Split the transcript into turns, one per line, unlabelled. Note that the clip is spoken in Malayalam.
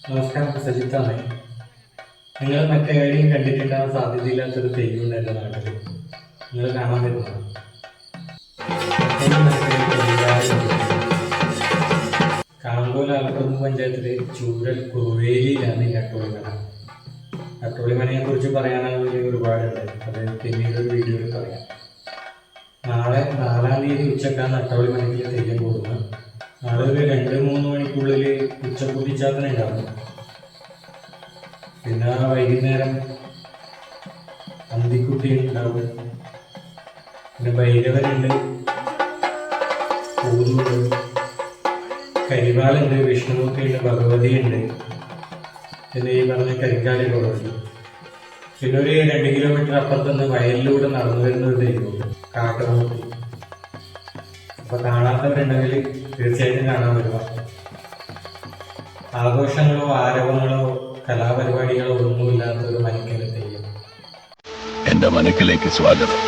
നമസ്കാരം, സജിത്താണ്. നിങ്ങൾ മറ്റേ എവിടെയും കണ്ടിട്ടുണ്ടാകാൻ സാധ്യതയില്ലാത്തൊരു തെയ്യമുണ്ട് എൻ്റെ നാട്ടിൽ. നിങ്ങൾ കാണാൻ വരുന്നതാണ്. കാങ്കോൽ ആലപ്പുറം പഞ്ചായത്തിലെ ചൂരൽ കുറുവേലിയിലാണ് ഈ അട്ടോളിമന. അട്ടോളിമനയെ കുറിച്ച് പറയാനാണെങ്കിൽ ഒരുപാടുണ്ട്. അത് പിന്നീട് ഒരു വീഡിയോയിൽ പറയാം. നാളെ 4-ാം തീയതി ഉച്ചക്കാണ് അട്ടോളിമനയ്ക്ക് തെയ്യം കൂടുന്നത്. നാളെ ഒരു 2-3 മണിക്കുള്ളിൽ ഉച്ചക്കുതിച്ചാത്തനുണ്ടാവും. പിന്നെ വൈകുന്നേരം അന്തിക്കുട്ടി ഉണ്ടാവും. പിന്നെ ഭൈരവനുണ്ട്, പൂതുണ്ട്, കരിവാളുണ്ട്, വിഷ്ണുമൂർത്തിയുണ്ട്, ഭഗവതിയുണ്ട്, പിന്നെ ഈ പറഞ്ഞ കരിങ്കാലികളുണ്ട്. പിന്നെ ഒരു 2 കിലോമീറ്റർ അപ്പുറത്തുനിന്ന് വയലിലൂടെ നടന്നു വരുന്ന ഒരു ദൈവമുണ്ട്, കാട്ടുമൂർത്തി. അപ്പൊ കാണാത്തവരുണ്ടെങ്കിൽ തീർച്ചയായിട്ടും കാണാൻ വരുക. ആഘോഷങ്ങളോ ആരവങ്ങളോ കലാപരിപാടികളോ ഒന്നുമില്ലാത്ത ഒരു മനക്കിലെ തെയ്യം.
എന്റെ മനക്കിലേക്ക് സ്വാഗതം.